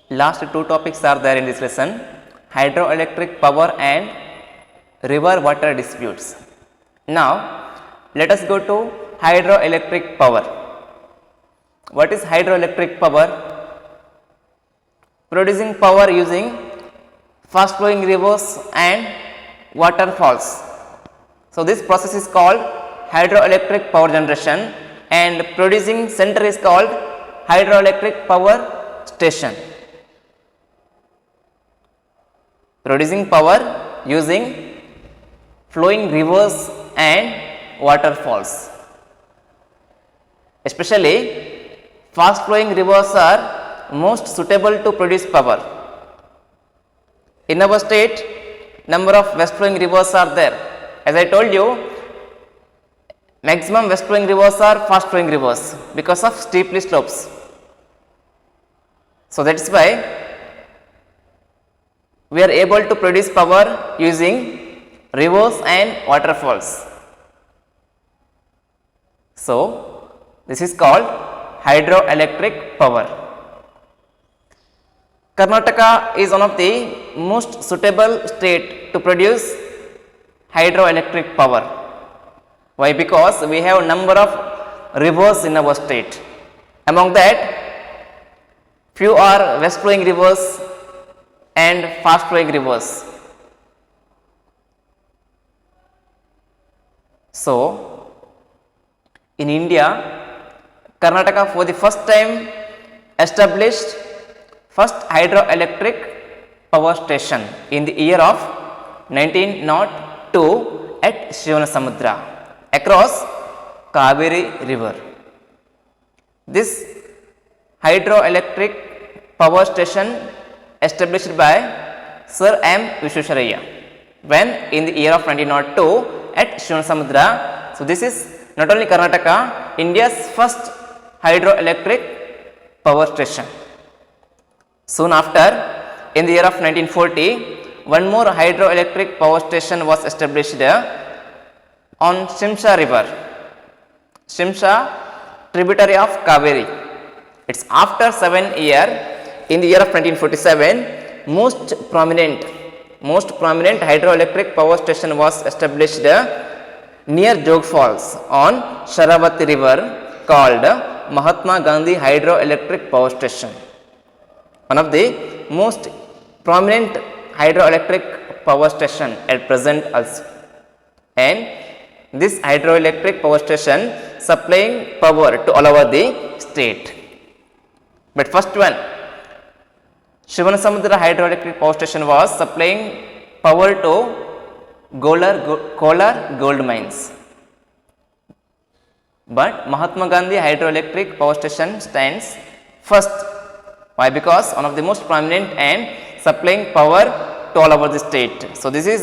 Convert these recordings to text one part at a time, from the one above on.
Last two topics are there in this lesson: hydroelectric power and river water disputes. Now, let us go to hydroelectric power. What is hydroelectric power? Producing power using fast flowing rivers and waterfalls. So, this process is called hydroelectric power generation, and producing center is called hydroelectric power station. Producing power using flowing rivers and waterfalls. Especially fast flowing rivers are most suitable to produce power. In our state, number of west flowing rivers are there. As I told you, maximum west flowing rivers are fast flowing rivers because of steeply slopes. So, that is why we are able to produce power using rivers and waterfalls. So, this is called hydroelectric power. Karnataka is one of the most suitable state to produce hydroelectric power. Why? Because we have a number of rivers in our state. Among that, few are west flowing rivers and fast flowing rivers. So, in India, Karnataka for the first time established first hydroelectric power station in the year of 1902 at Shivanasamudra across Kaveri river. This hydroelectric power station established by Sir M. Visvesvaraya when in the year of 1902 at Shivanasamudra. So, this is not only Karnataka, India's first hydroelectric power station. Soon after, in the year of 1940, one more hydroelectric power station was established on Shimsha river, Shimsha tributary of Kaveri. It's after 7 years, in the year of 1947, most prominent hydroelectric power station was established near Jog Falls on Sharavati river called Mahatma Gandhi Hydroelectric Power Station. One of the most prominent hydroelectric power station at present also. And this hydroelectric power station supplying power to all over the state. But first one, Shivanasamudra hydroelectric power station was supplying power to Kolar gold mines. But Mahatma Gandhi hydroelectric power station stands first. Why? Because one of the most prominent and supplying power to all over the state. So, this is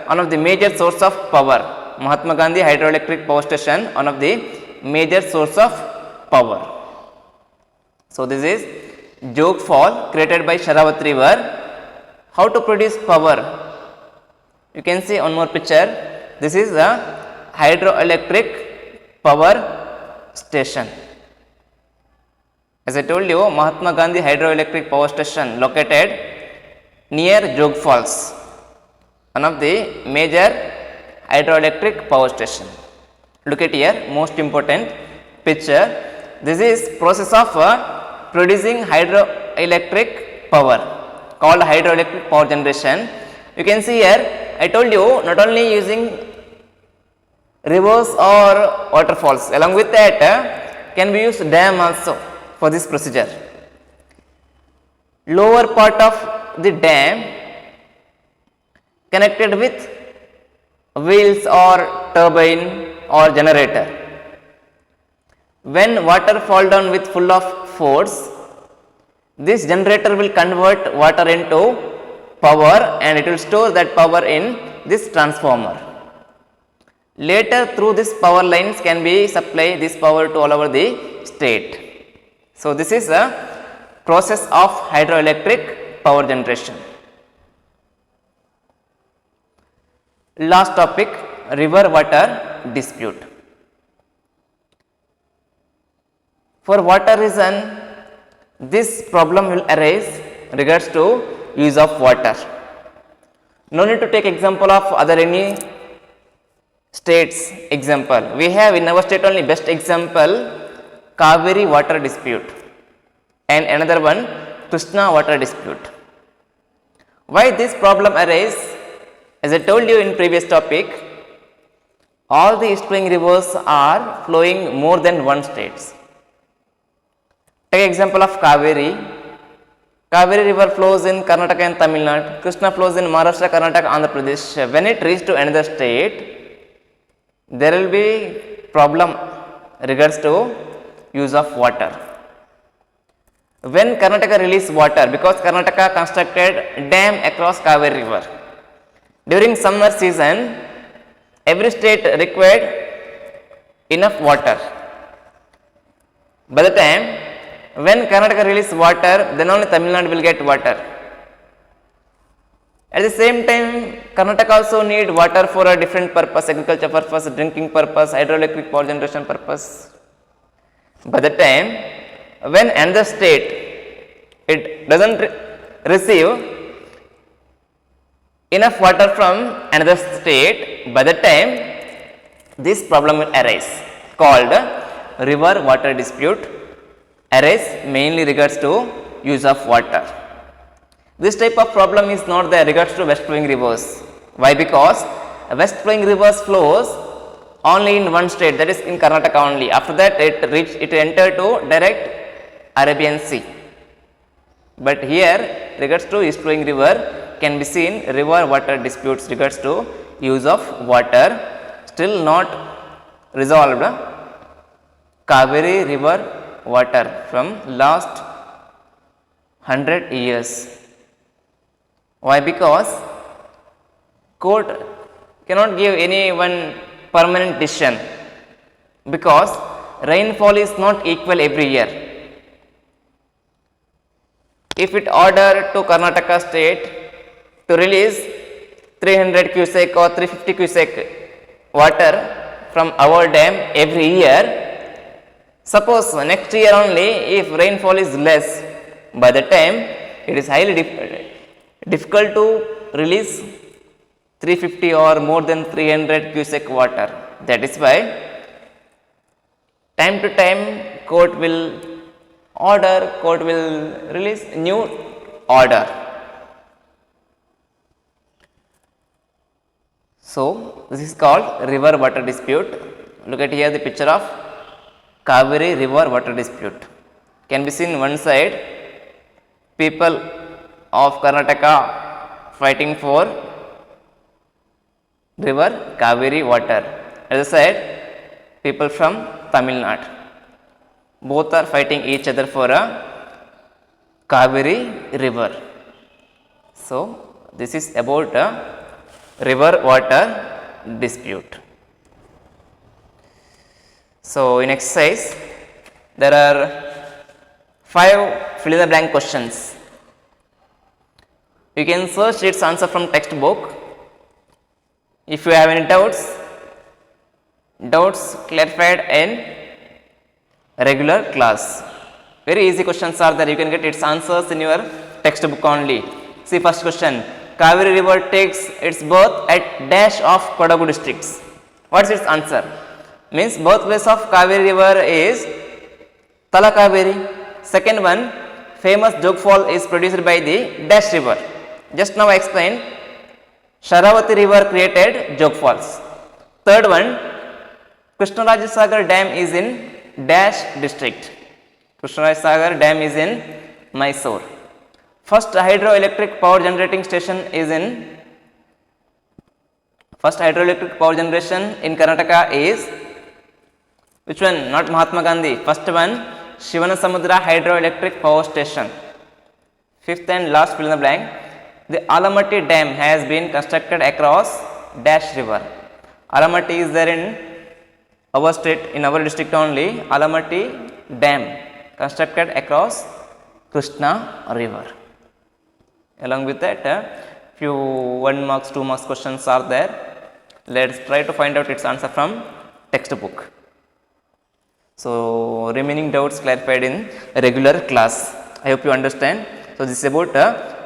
one of the major source of power. Mahatma Gandhi hydroelectric power station, one of the major source of power. So, this is Jog Fall created by Sharavati river. How to produce power? You can see one more picture. This is a hydroelectric power station. As I told you, Mahatma Gandhi hydroelectric power station located near Jog Falls, one of the major hydroelectric power station. Look at here, most important picture. This is process of producing hydroelectric power called hydroelectric power generation. You can see here, I told you not only using rivers or waterfalls, along with that can be used dam also for this procedure. Lower part of the dam connected with wheels or turbine or generator. When water fall down with full of force, this generator will convert water into power and it will store that power in this transformer. Later, through this power lines can be supply this power to all over the state. So, this is a process of hydroelectric power generation. Last topic, river water dispute. For whatever reason this problem will arise, regards to use of water. No need to take example of other any states example. We have in our state only best example Kaveri water dispute and another one Krishna water dispute. Why this problem arise? As I told you in previous topic, all the east flowing rivers are flowing more than one states. Take example of Kaveri. Kaveri river flows in Karnataka and Tamil Nadu. Krishna flows in Maharashtra, Karnataka, Andhra Pradesh. When it reaches to another state, there will be problem regards to use of water. When Karnataka release water, because Karnataka constructed dam across Kaveri river. During summer season, every state required enough water. By the time when Karnataka release water, then only Tamil Nadu will get water. At the same time, Karnataka also need water for a different purpose, agriculture purpose, drinking purpose, hydroelectric power generation purpose. By the time when another state it doesn't receive enough water from another state, by the time this problem will arise called river water dispute arise mainly regards to use of water. This type of problem is not there regards to west flowing rivers. Why? Because west flowing rivers flows only in one state, that is in Karnataka only. After that it entered to direct Arabian Sea. But here regards to east flowing river can be seen river water disputes regards to use of water still not resolved. Kaveri river water from last 100 years. Why? Because court cannot give any one permanent decision, because rainfall is not equal every year. If it order to Karnataka state to release 300 cubic or 350 cubic water from our dam every year, suppose next year only if rainfall is less, by the time it is highly difficult to release 350 or more than 300 cubic water. That is why time to time court will release new order. So this is called river water dispute. Look at here the picture of Kaveri river water dispute. Can be seen one side people of Karnataka fighting for river Kaveri water. Other side people from Tamil Nadu. Both are fighting each other for a Kaveri river. So this is about a river water dispute. So in exercise there are 5 fill in the blank questions. You can search its answer from textbook. If you have any doubts clarified in regular class. Very easy questions are there, you can get its answers in your textbook only. See first question, Kaveri river takes its birth at dash of Kodagu districts. What is its answer? Means birthplace of Kaveri river is Talakaveri. Second one, famous joke fall is produced by the dash river. Just now I explained, Sharavati river created joke falls. Third one, Krishnarajasagar dam is in dash district. Krishnarajasagar dam is in Mysore. First hydroelectric power generating station is in Karnataka is which one? Not Mahatma Gandhi. First one, Shivanasamudra hydroelectric power station. Fifth and last fill in the blank, the Alamatti dam has been constructed across dash river. Alamatti is there in our state, in our district only. Alamatti dam constructed across Krishna river. Along with that, few 1 marks, 2 marks questions are there. Let's try to find out its answer from textbook. So remaining doubts clarified in regular class. I hope you understand. So this is about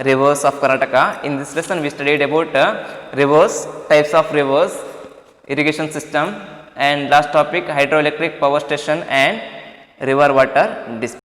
rivers of Karnataka. In this lesson we studied about rivers, types of rivers, irrigation system, and last topic hydroelectric power station and river water dispatch.